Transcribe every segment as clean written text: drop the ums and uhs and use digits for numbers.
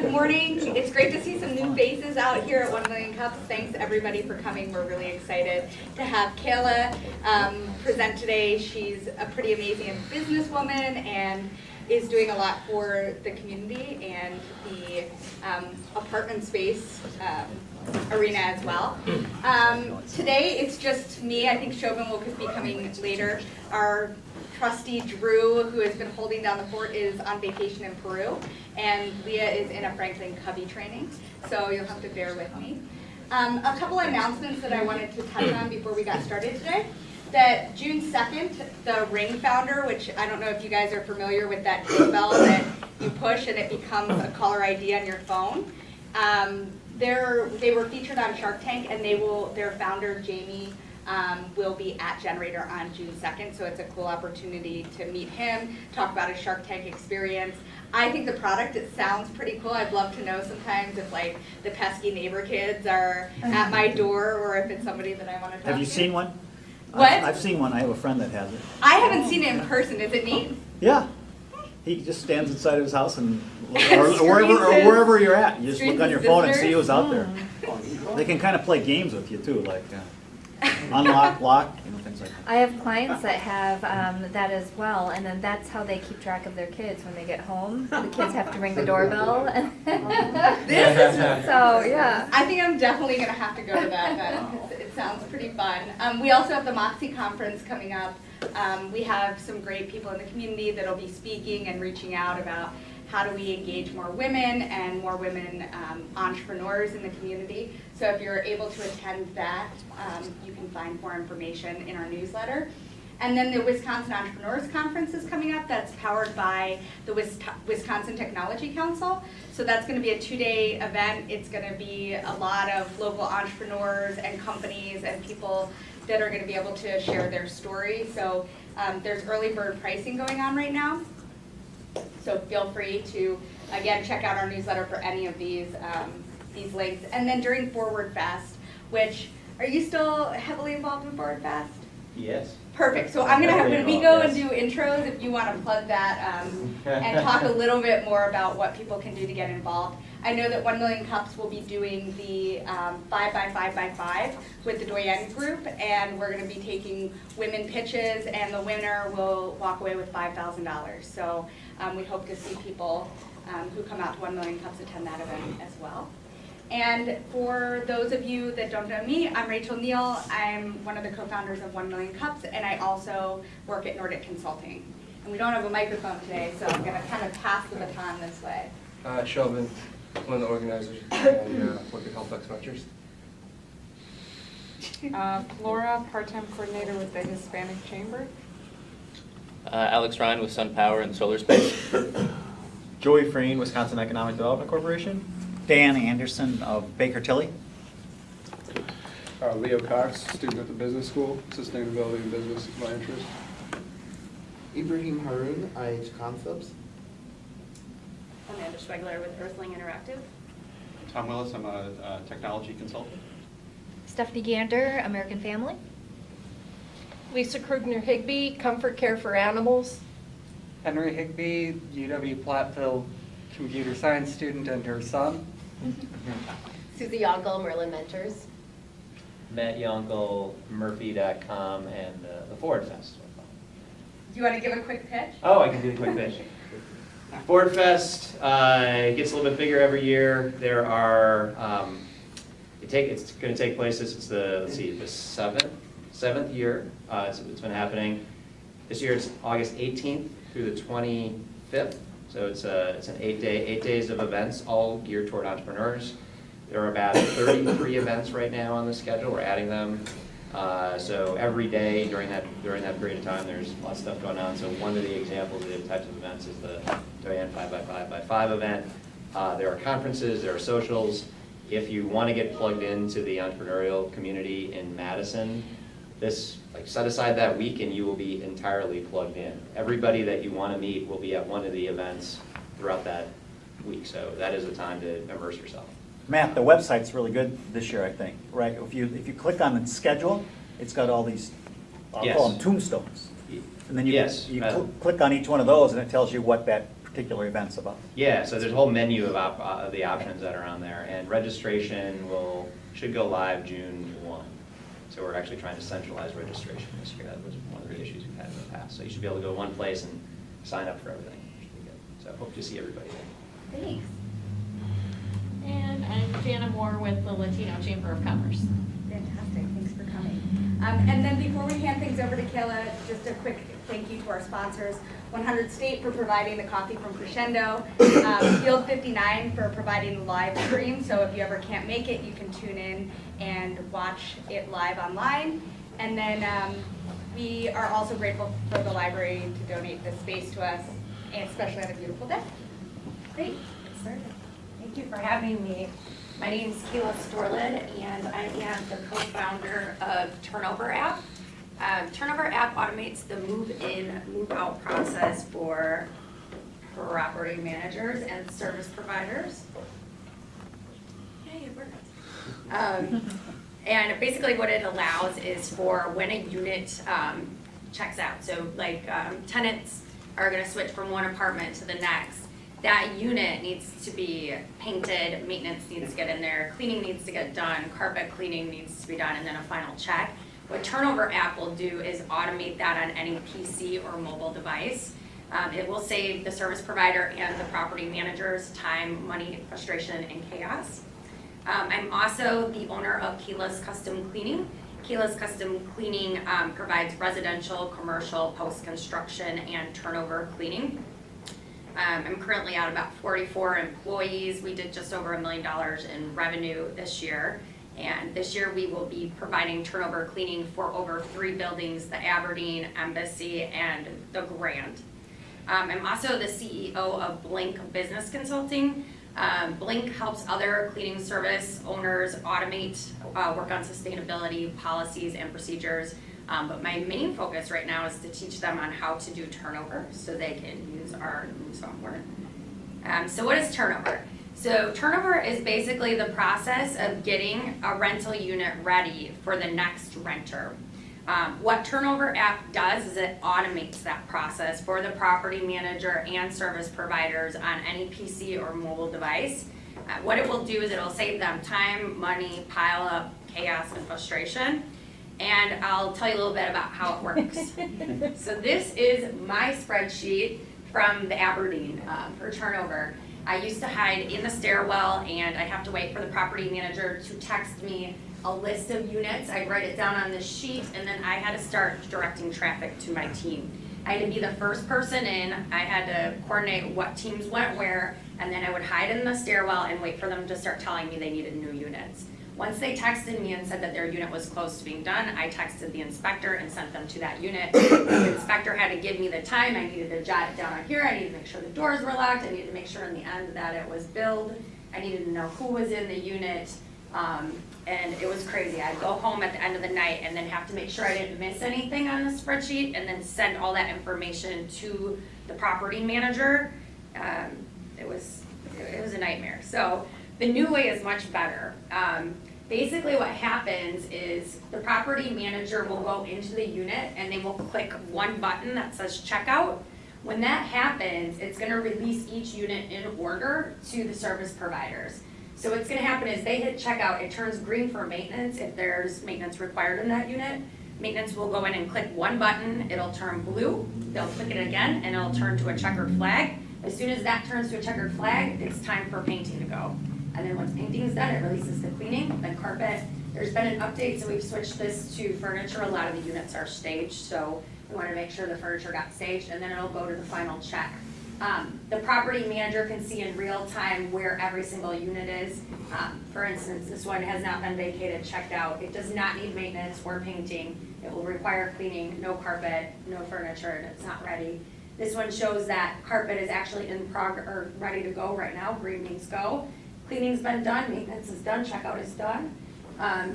Good morning. It's great to see some new faces out here at 1 Million Cups. Thanks everybody for coming. We're really excited to have Kayla present today. She's a pretty amazing businesswoman and is doing a lot for the community and the apartment space arena as well. Today it's just me. I think Chauvin will be coming later. Our trustee Drew, who has been holding down the fort, is on vacation in Peru, and Leah is in a Franklin Covey training, so you'll have to bear with me. A couple of announcements that I wanted to touch on before we got started today. That June 2nd, the Ring founder, which I don't know if you guys are familiar with that doorbell that you push and it becomes a caller ID on your phone. They were featured on Shark Tank, and their founder, Jamie, will be at Generator on June 2nd, so it's a cool opportunity to meet him, talk about his Shark Tank experience. I think the product, it sounds pretty cool. I'd love to know sometimes if like the pesky neighbor kids are at my door or if it's somebody that I want to talk to. Have you seen one? What? I've seen one. I have a friend that has it. I haven't seen it in person. Is it neat? Yeah. He just stands inside of his house and wherever you're at. You just look on your phone and see who's out there. They can kind of play games with you too, like unlock, lock, things like that. I have clients that have that as well, and then that's how they keep track of their kids when they get home. The kids have to ring the doorbell. So, yeah. I think I'm definitely going to have to go to that then. It sounds pretty fun. We also have the Moxie Conference coming up. We have some great people in the community that will be speaking and reaching out about how do we engage more women and more women entrepreneurs in the community. So if you're able to attend that, you can find more information in our newsletter. And then the Wisconsin Entrepreneurs Conference is coming up. That's powered by the Wisconsin Technology Council. So that's going to be a 2-day event. It's going to be a lot of local entrepreneurs and companies and people that are going to be able to share their story. So there's early bird pricing going on right now. So feel free to, again, check out our newsletter for any of these links. And then during Forward Fest, which, are you still heavily involved in Forward Fest? Yes. Perfect. So I'm going to have, when we go and do intros, if you want to plug that and talk a little bit more about what people can do to get involved. I know that 1 Million Cups will be doing the 5x5x5 with the Doyen group, and we're going to be taking women pitches, and the winner will walk away with $5,000. So we hope to see people who come out to 1 Million Cups attend that event as well. And for those of you that don't know me, I'm Rachel Neal. I'm one of the co-founders of 1 Million Cups, and I also work at Nordic Consulting. And we don't have a microphone today, so I'm going to kind of pass the baton this way. Chauvin, one of the organizers, and work at Halifax Ventures. Flora, part-time coordinator with the Hispanic Chamber. Alex Ryan with Sun Power and Solar Space. Joey Freen, Wisconsin Economic Development Corporation. Dan Anderson of Baker Tilly. Leo Cox, student at the business school. Sustainability and business is my interest. Ibrahim Haroon, IH Concepts. Amanda Schwegler with Earthling Interactive. Tom Willis, I'm a technology consultant. Stephanie Gander, American Family. Lisa Krugner-Higbee, Comfort Care for Animals. Henry Higbee, UW-Platteville computer science student and her son. Susie Yonkel, Merlin Mentors. Matt Yonkel, Murphy.com, and the Ford Fest. Do you want to give a quick pitch? Oh, I can do the quick pitch. Ford Fest gets a little bit bigger every year. There are, it's going to take place, it's the seventh year it's been happening. This year it's August 18th through the 25th. So it's an 8 days of events, all geared toward entrepreneurs. There are about 33 events right now on the schedule. We're adding them. So every day during that period of time, there's lots of stuff going on. So one of the examples of the types of events is the Doyen 5x5x5 event. There are conferences, there are socials. If you want to get plugged into the entrepreneurial community in Madison, set aside that week and you will be entirely plugged in. Everybody that you want to meet will be at one of the events throughout that week. So that is the time to immerse yourself. Matt, the website's really good this year, I think, right? If you click on the schedule, it's got all these, I'll call them tombstones. And then you click on each one of those and it tells you what that particular events about? Yeah, so there's a whole menu of the options that are on there, and registration should go live June 1. So we're actually trying to centralize registration this year. That was one of the issues we've had in the past. So you should be able to go to one place and sign up for everything. Should be good. So I hope to see everybody there. Thanks. And I'm Jana Moore with the Latino Chamber of Commerce. Fantastic, thanks for coming. And then before we hand things over to Kayla, just a quick thank you to our sponsors. 100 State for providing the coffee from Crescendo, Field 59 for providing the live stream, so if you ever can't make it, you can tune in and watch it live online. And then we are also grateful for the library to donate this space to us, and especially on a beautiful day. Great, get started. Thank you for having me. My name is Kayla Storlin, and I am the co-founder of Turnover App. Turnover App automates the move-in, move-out process for property managers and service providers. Yay, it worked. And basically what it allows is for when a unit checks out. So like tenants are going to switch from one apartment to the next. That unit needs to be painted, maintenance needs to get in there, cleaning needs to get done, carpet cleaning needs to be done, and then a final check. What Turnover App will do is automate that on any PC or mobile device. It will save the service provider and the property managers time, money, frustration, and chaos. I'm also the owner of Kayla's Custom Cleaning. Kayla's Custom Cleaning provides residential, commercial, post-construction, and turnover cleaning. I'm currently at about 44 employees. We did just over $1 million in revenue this year. And this year we will be providing turnover cleaning for over 3 buildings, the Aberdeen, Embassy, and the Grand. I'm also the CEO of Blink Business Consulting. Blink helps other cleaning service owners automate, work on sustainability, policies, and procedures. But my main focus right now is to teach them on how to do turnover so they can use our new software. So what is turnover? So turnover is basically the process of getting a rental unit ready for the next renter. What Turnover App does is it automates that process for the property manager and service providers on any PC or mobile device. What it will do is it'll save them time, money, pile up, chaos, and frustration. And I'll tell you a little bit about how it works. So this is my spreadsheet from the Aberdeen for turnover. I used to hide in the stairwell and I'd have to wait for the property manager to text me a list of units. I'd write it down on this sheet and then I had to start directing traffic to my team. I had to be the first person in, I had to coordinate what teams went where, and then I would hide in the stairwell and wait for them to start telling me they needed new units. Once they texted me and said that their unit was close to being done, I texted the inspector and sent them to that unit. The inspector had to give me the time. I needed to jot it down on here. I needed to make sure the doors were locked. I needed to make sure in the end that it was billed. I needed to know who was in the unit. And it was crazy. I'd go home at the end of the night and then have to make sure I didn't miss anything on the spreadsheet and then send all that information to the property manager. It was a nightmare. So the new way is much better. Basically what happens is the property manager will go into the unit and they will click one button that says checkout. When that happens, it's going to release each unit in order to the service providers. So what's going to happen is they hit checkout, it turns green for maintenance if there's maintenance required in that unit. Maintenance will go in and click one button, it'll turn blue, they'll click it again and it'll turn to a checkered flag. As soon as that turns to a checkered flag, it's time for painting to go. And then once painting is done, it releases the cleaning, then carpet. There's been an update, so we've switched this to furniture. A lot of the units are staged, so we want to make sure the furniture got staged, and then it'll go to the final check. The property manager can see in real time where every single unit is. For instance, this one has not been vacated, checked out. It does not need maintenance or painting. It will require cleaning, no carpet, no furniture, and it's not ready. This one shows that carpet is actually in progress or ready to go right now. Green means go. Cleaning's been done, maintenance is done, checkout is done.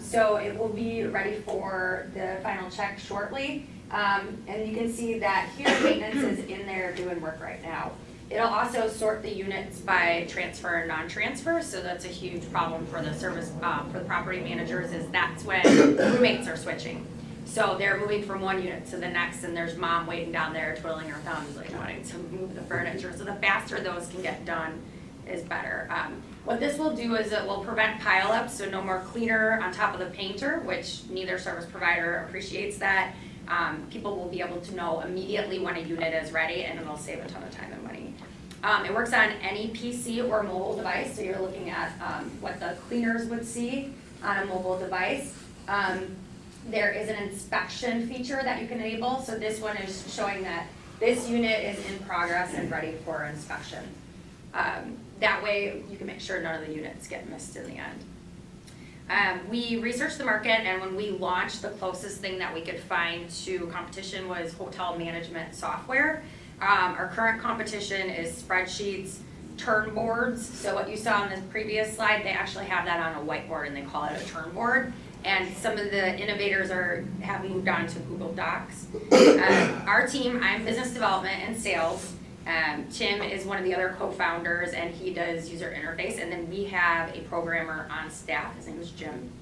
So it will be ready for the final check shortly. And you can see that here maintenance is in there doing work right now. It'll also sort the units by transfer and non-transfer, so that's a huge problem for the service, for the property managers, is that's when roommates are switching. So they're moving from one unit to the next, and there's mom waiting down there twiddling her thumbs, like wanting to move the furniture. So the faster those can get done is better. What this will do is it will prevent pileups, so no more cleaner on top of the painter, which neither service provider appreciates that. People will be able to know immediately when a unit is ready, and it'll save a ton of time and money. It works on any PC or mobile device, so you're looking at what the cleaners would see on a mobile device. There is an inspection feature that you can enable, so this one is showing that this unit is in progress and ready for inspection. That way you can make sure none of the units get missed in the end. We researched the market, and when we launched, the closest thing that we could find to competition was hotel management software. Our current competition is spreadsheets, turn boards. So what you saw on the previous slide, they actually have that on a whiteboard and they call it a turn board. And some of the innovators have moved on to Google Docs. Our team, I'm business development and sales. Tim is one of the other co-founders, and he does user interface. And then we have a programmer on staff. His name is Jim.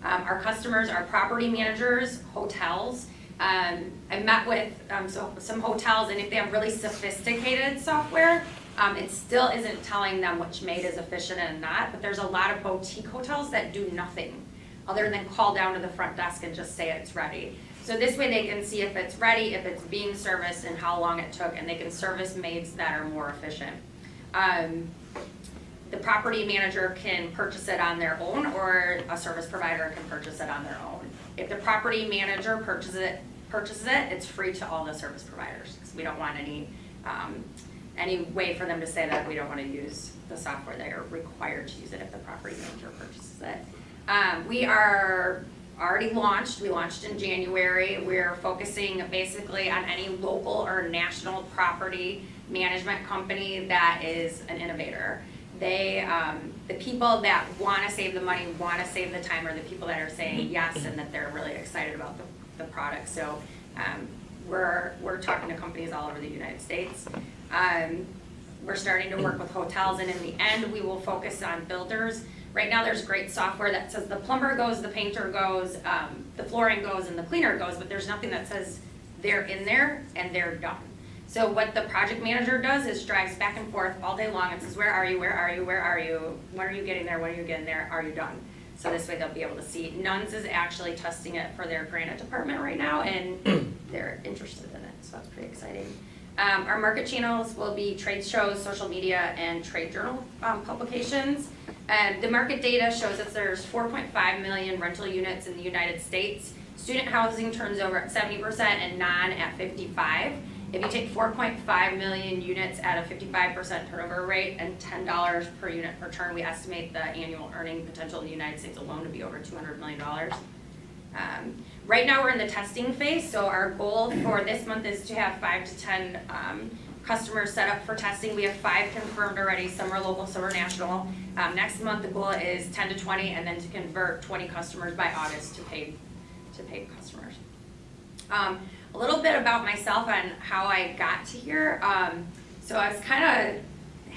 Our customers are property managers, hotels. I met with some hotels, and if they have really sophisticated software, it still isn't telling them which maid is efficient and not. But there's a lot of boutique hotels that do nothing other than call down to the front desk and just say it's ready. So this way they can see if it's ready, if it's being serviced, and how long it took, and they can service maids that are more efficient. The property manager can purchase it on their own, or a service provider can purchase it on their own. If the property manager purchases it, it's free to all the service providers, because we don't want any way for them to say that we don't want to use the software. They are required to use it if the property manager purchases it. We are already launched. We launched in January. We're focusing basically on any local or national property management company that is an innovator. They, the people that want to save the money, want to save the time, are the people that are saying yes and that they're really excited about the product. So we're talking to companies all over the United States. We're starting to work with hotels, and in the end, we will focus on builders. Right now, there's great software that says the plumber goes, the painter goes, the flooring goes, and the cleaner goes, but there's nothing that says they're in there and they're done. So what the project manager does is drives back and forth all day long and says, where are you, where are you, where are you, when are you getting there, when are you getting there, are you done? So this way they'll be able to see. Nuns is actually testing it for their granite department right now, and they're interested in it, so that's pretty exciting. Our market channels will be trade shows, social media, and trade journal publications. The market data shows that there's 4.5 million rental units in the United States. Student housing turns over at 70% and non at 55%. If you take 4.5 million units at a 55% turnover rate and $10 per unit per turn, we estimate the annual earning potential in the United States alone to be over $200 million. Right now we're in the testing phase, so our goal for this month is to have 5 to 10 customers set up for testing. We have 5 confirmed already, some are local, some are national. Next month the goal is 10 to 20, and then to convert 20 customers by August to paid customers. A little bit about myself and how I got to here. So I was had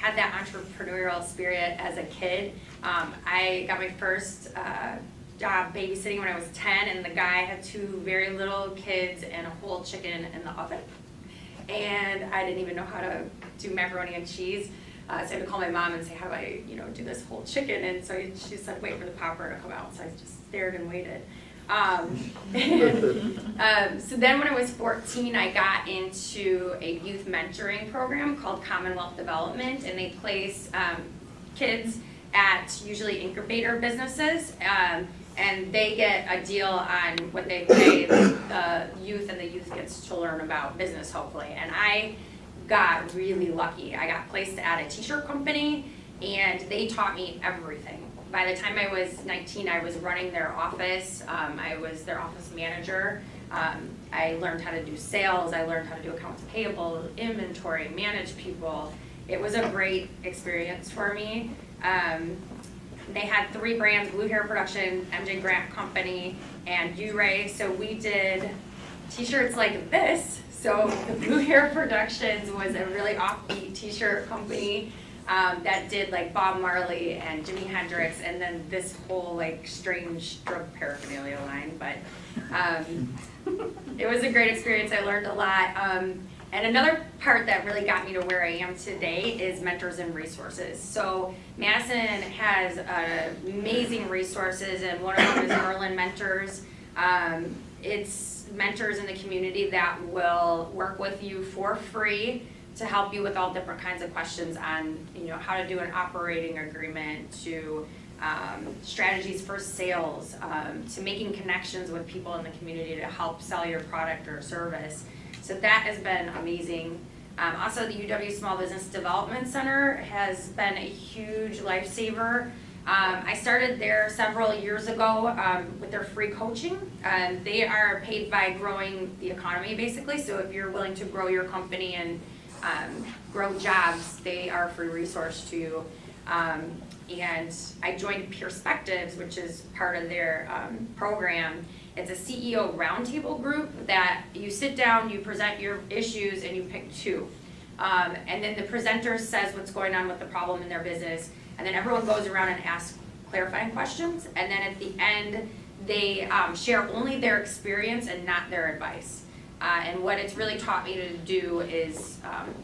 that entrepreneurial spirit as a kid. I got my first job babysitting when I was 10, and the guy had 2 very little kids and a whole chicken in the oven. And I didn't even know how to do macaroni and cheese. So I had to call my mom and say, how do I, do this whole chicken? And so she said, wait for the popper to come out. So I just stared and waited. So then when I was 14, I got into a youth mentoring program called Commonwealth Development, and they place kids at usually incubator businesses, and they get a deal on what they pay the youth, and the youth gets to learn about business, hopefully. And I got really lucky. I got placed at a t-shirt company, and they taught me everything. By the time I was 19, I was running their office. I was their office manager. I learned how to do sales. I learned how to do accounts payable, inventory, manage people. It was a great experience for me. They had 3 brands: Blue Hair Production, MJ Grant Company, and U-Ray. So we did t-shirts like this. So the Blue Hair Productions was a really offbeat t-shirt company. that did like Bob Marley and Jimi Hendrix, and then this whole like strange drug paraphernalia line. But it was a great experience. I learned a lot. And another part that really got me to where I am today is mentors and resources. So Madison has amazing resources, and one of them is Merlin Mentors. It's mentors in the community that will work with you for free to help you with all different kinds of questions on, how to do an operating agreement, to strategies for sales, to making connections with people in the community to help sell your product or service. So that has been amazing. Also, the UW Small Business Development Center has been a huge lifesaver. I started there several years ago with their free coaching. They are paid by growing the economy, basically. So if you're willing to grow your company and grow jobs, they are a free resource to you. And I joined Perspectives, which is part of their program. It's a CEO roundtable group that you sit down, you present your issues, and you pick two. And then the presenter says what's going on with the problem in their business, and then everyone goes around and asks clarifying questions, and then at the end, they share only their experience and not their advice. And what it's really taught me to do is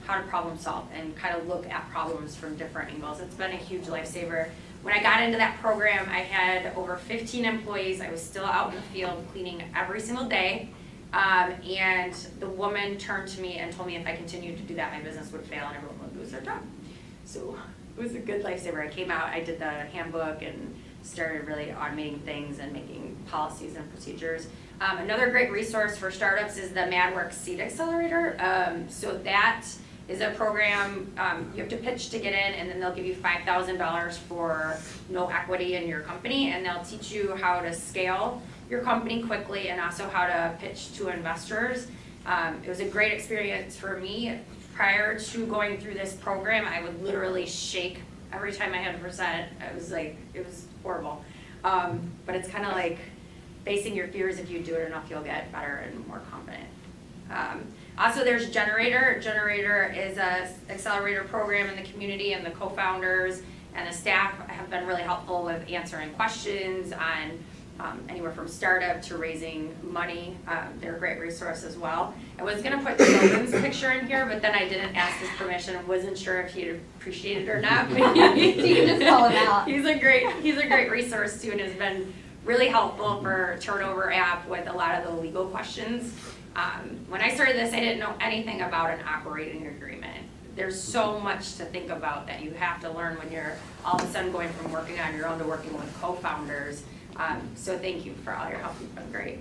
how to problem solve and kind of look at problems from different angles. It's been a huge lifesaver. When I got into that program, I had over 15 employees. I was still out in the field cleaning every single day. And the woman turned to me and told me if I continued to do that, my business would fail and everyone would lose their job. So it was a good lifesaver. I came out, I did the handbook and started really automating things and making policies and procedures. Another great resource for startups is the Madworks Accelerator. So that is a program, you have to pitch to get in, and then they'll give you $5,000 for no equity in your company, and they'll teach you how to scale your company quickly and also how to pitch to investors. It was a great experience for me. Prior to going through this program, I would literally shake every time I had to present. It was horrible. But it's kind of like facing your fears. If you do it enough, you'll get better and more confident. Also, there's Generator. Generator is a accelerator program in the community, and the co-founders and the staff have been really helpful with answering questions on anywhere from startup to raising money. They're a great resource as well. I was gonna put Logan's picture in here, but then I didn't ask his permission and wasn't sure if he'd appreciate it or not. You can just call him out. He's a great resource too, and has been really helpful for Turnover app with a lot of the legal questions. When I started this, I didn't know anything about an operating agreement. There's so much to think about that you have to learn when you're all of a sudden going from working on your own to working with co-founders. So thank you for all your help. You've been great.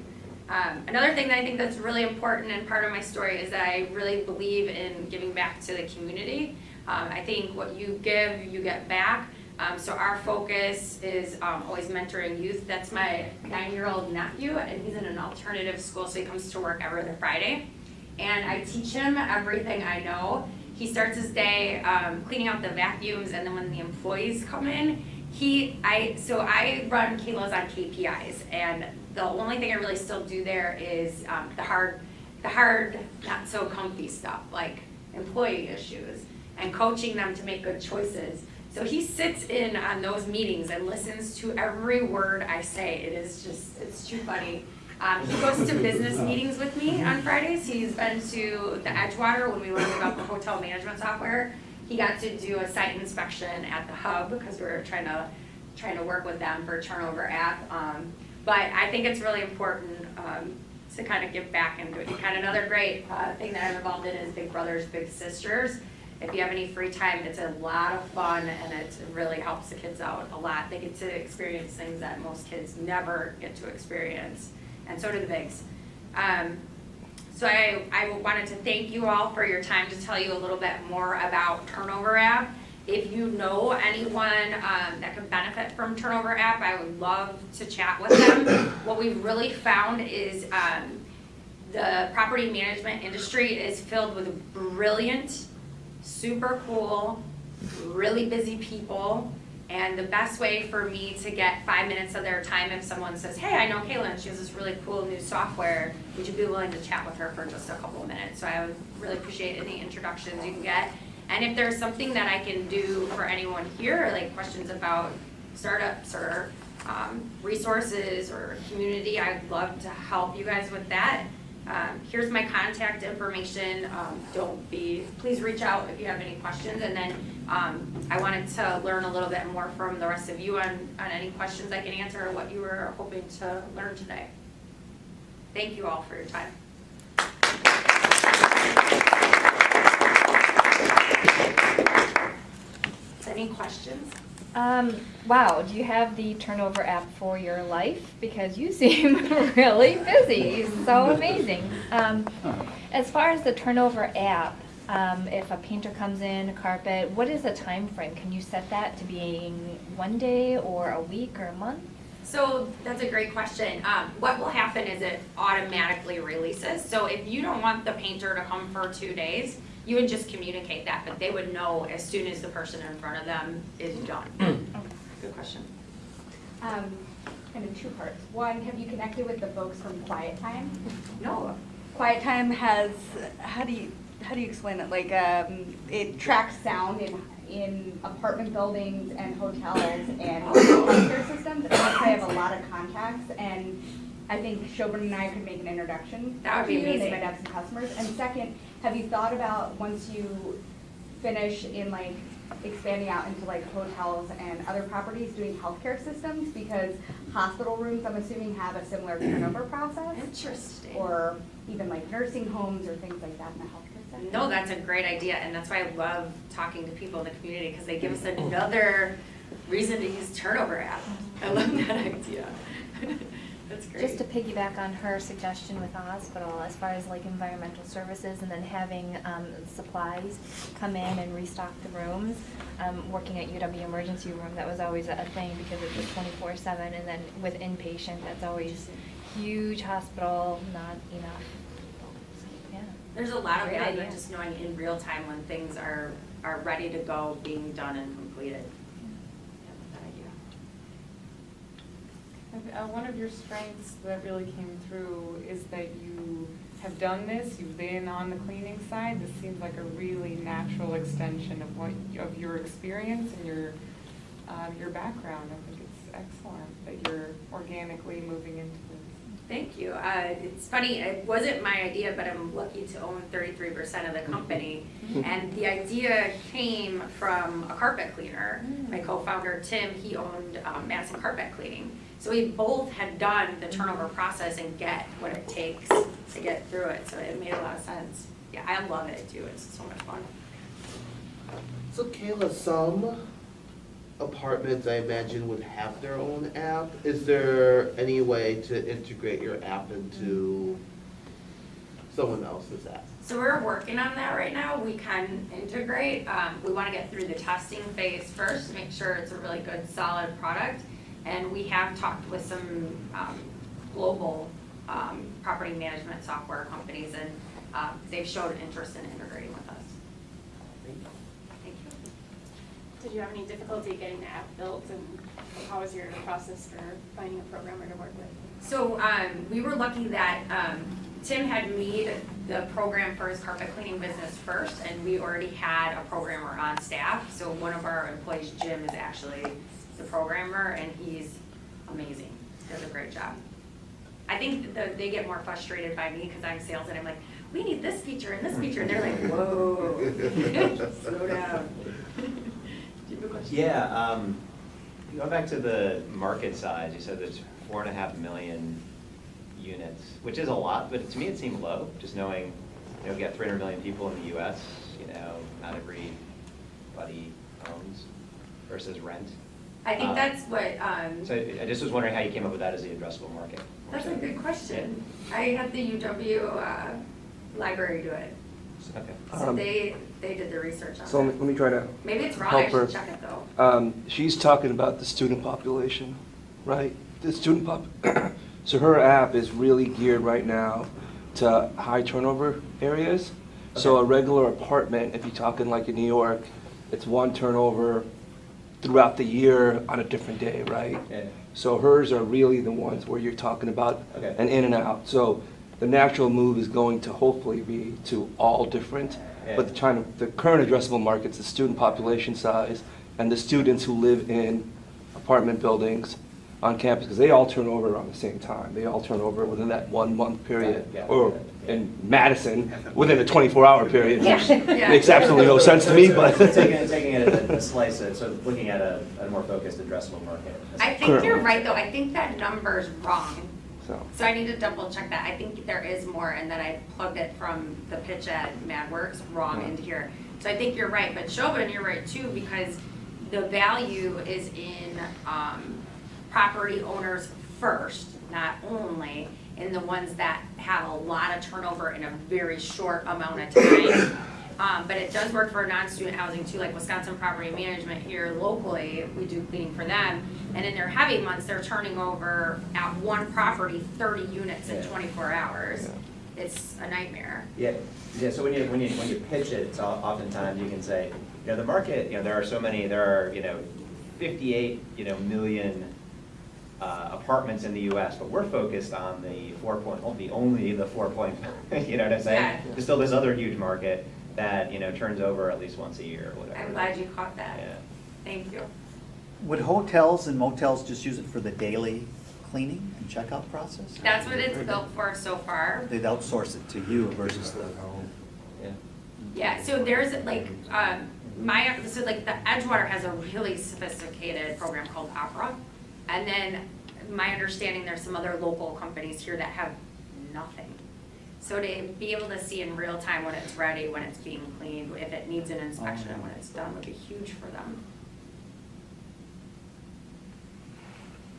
Another thing that I think that's really important and part of my story is that I really believe in giving back to the community. I think what you give, you get back. So our focus is always mentoring youth. That's my 9-year-old nephew, and he's in an alternative school, so he comes to work every other Friday. And I teach him everything I know. He starts his day cleaning out the vacuums, and then when the employees come in, so I run Kayla's on KPIs, and the only thing I really still do there is the hard, not so comfy stuff, like employee issues, and coaching them to make good choices. So he sits in on those meetings and listens to every word I say. It's too funny. He goes to business meetings with me on Fridays. He's been to the Edgewater when we learned about the hotel management software. He got to do a site inspection at the hub because we were trying to work with them for Turnover app. But I think it's really important to kind of give back and do it. Kind of another great thing that I'm involved in is Big Brothers Big Sisters. If you have any free time, it's a lot of fun, and it really helps the kids out a lot. They get to experience things that most kids never get to experience, and so do the bigs. So I wanted to thank you all for your time to tell you a little bit more about Turnover app. If you know anyone that can benefit from Turnover app, I would love to chat with them. What we've really found is the property management industry is filled with brilliant, super cool, really busy people, and the best way for me to get 5 minutes of their time, if someone says, hey, I know Kayla, and she has this really cool new software, would you be willing to chat with her for just a couple of minutes? So I would really appreciate any introductions you can get. And if there's something that I can do for anyone here, like questions about startups or resources or community, I'd love to help you guys with that. Here's my contact information. Please reach out if you have any questions. And then I wanted to learn a little bit more from the rest of you on any questions I can answer or what you were hoping to learn today. Thank you all for your time. Any questions? Wow, do you have the turnover app for your life? Because you seem really busy, so amazing. As far as the turnover app, if a painter comes in, a carpet, what is the time frame? Can you set that to being 1 day or a week or a month? So that's a great question. What will happen is it automatically releases. So if you don't want the painter to come for 2 days, you would just communicate that, but they would know as soon as the person in front of them is done. Good question. Kind of two parts. One, have you connected with the folks from Quiet Time? No. Quiet Time has, how do you explain it? Like, it tracks sound in apartment buildings and hotels and healthcare systems, and that's why I have a lot of contacts, and I think Shobhan and I could make an introduction. That would be amazing. They might have some customers. And second, have you thought about once you finish in like expanding out into like hotels and other properties doing healthcare systems? Because hospital rooms, I'm assuming, have a similar turnover process. Interesting. Or even like nursing homes or things like that in the healthcare sector. No, that's a great idea, and that's why I love talking to people in the community, because they give us another reason to use turnover app. I love that idea. That's great. Just to piggyback on her suggestion with the hospital, as far as like environmental services and then having supplies come in and restock the rooms. Working at UW emergency room, that was always a thing because it's a 24/7, and then with inpatient, that's always huge hospital, not enough. So, yeah. There's a lot of Great value in idea. just knowing in real time when things are ready to go, being done and completed. One of your strengths that really came through is that you have done this, you've been on the cleaning side. This seems like a really natural extension of your experience and your background. I think it's excellent that you're organically moving into this. Thank you. It's funny, it wasn't my idea, but I'm lucky to own 33% of the company. And the idea came from a carpet cleaner. My co-founder, Tim, he owned Madison Carpet Cleaning. So we both had done the turnover process and get what it takes to get through it. So it made a lot of sense. Yeah, I love it too. It's so much fun. So Kayla, some apartments I imagine would have their own app. Is there any way to integrate your app into someone else's app? So we're working on that right now. We can integrate. We want to get through the testing phase first to make sure it's a really good, solid product. And we have talked with some global property management software companies, and they've showed interest in integrating with us. Thank you. Did you have any difficulty getting the app built, and how was your process for finding a programmer to work with? So we were lucky that Tim had made the program for his carpet cleaning business first, and we already had a programmer on staff. So one of our employees, Jim, is actually the programmer, and he's amazing. He does a great job. I think that they get more frustrated by me because I'm sales, and I'm like, we need this feature and this feature, and they're like, whoa, slow down. Do you have a question? Yeah, going back to the market size, you said there's 4.5 million units, which is a lot, but to me it seemed low, just knowing, we got 300 million people in the US, not everybody owns versus rent. I think that's what, So I just was wondering how you came up with that as the addressable market. that's a good question. I had the UW library do it. Okay. So they did the research on So it. let me try to Maybe it's wrong, I help her. should check it though. She's talking about the student population, right? The student so her app is really geared right now to high turnover areas. So a regular apartment, if you're talking like in New York, it's one turnover throughout the year on a different day, right? Yeah. So hers are really the ones where you're talking about an in and out. So the natural move is going to hopefully be to all different but the current addressable market's the student population size and the students who live in apartment buildings on campus, because they all turn over around the same time. They all turn over within that 1 month period, or in Madison, within a 24-hour period, which makes absolutely no sense to me, but. Taking it a slice, sort of looking at a more focused addressable market. I think you're right, though. I think that number's wrong. So I need to double check that. I think there is more, and that I plugged it from the pitch at Madworks wrong into here. So I think you're right, but Chauvin, you're right too, because the value is in property owners first, not only, in the ones that have a lot of turnover in a very short amount of time. But it does work for non-student housing too, like Wisconsin Property Management here locally, we do cleaning for them. And in their heavy months, they're turning over at one property 30 units in 24 hours. It's a nightmare. Yeah. So when you pitch it, it's oftentimes you can say, the market, there are 58 million apartments in the U.S., but we're focused on the 4 point, only the 4 point, you know what I'm saying? Yeah. There's still this other huge market that, turns over at least once a year or whatever. I'm glad you caught that. Yeah. Thank you. Would hotels and motels just use it for the daily cleaning and checkout process? That's what it's built for so far. They'd outsource it to you versus the. Yeah. Yeah, so there's like, so like the Edgewater has a really sophisticated program called Opera. And then my understanding, there's some other local companies here that have nothing. So to be able to see in real time when it's ready, when it's being cleaned, if it needs an inspection, when it's done, would be huge for them.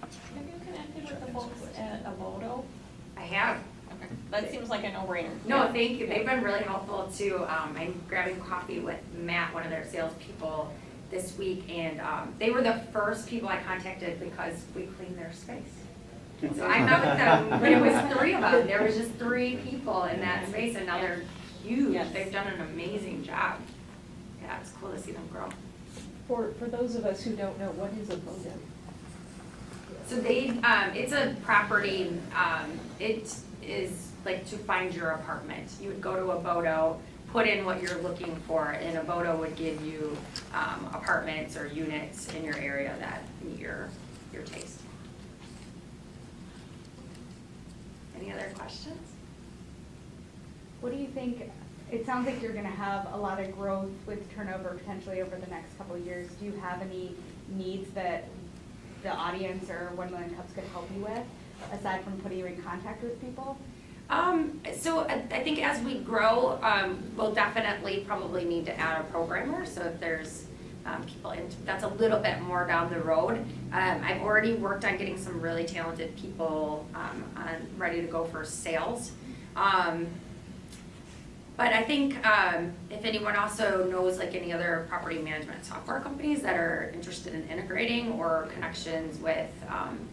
Have you connected with the folks at Abodo? I have. Okay. That seems like a no-brainer. No, thank you. They've been really helpful too. I'm grabbing coffee with Matt, one of their salespeople, this week, and they were the first people I contacted because we cleaned their space. So I met with them when it was 3 of them. There was just 3 people in that space, and now they're huge. Yes. They've done an amazing job. Yeah, it's cool to see them grow. For those of us who don't know, what is a Abodo? So they, it's a property, it is like to find your apartment. You would go to Abodo, put in what you're looking for, and Abodo would give you apartments or units in your area that meet your taste. Any other questions? What do you think, it sounds like you're gonna have a lot of growth with turnover potentially over the next couple of years. Do you have any needs that the audience or 1 Million Cups could help you with, aside from putting you in contact with people? So I think as we grow, we'll definitely probably need to add a programmer. So if there's people in, that's a little bit more down the road. I've already worked on getting some really talented people ready to go for sales. But I think if anyone also knows like any other property management software companies that are interested in integrating or connections with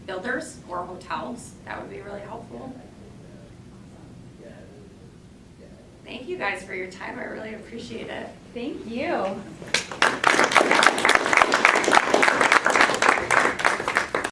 builders or hotels, that would be really helpful. Thank you guys for your time. I really appreciate it. Thank you.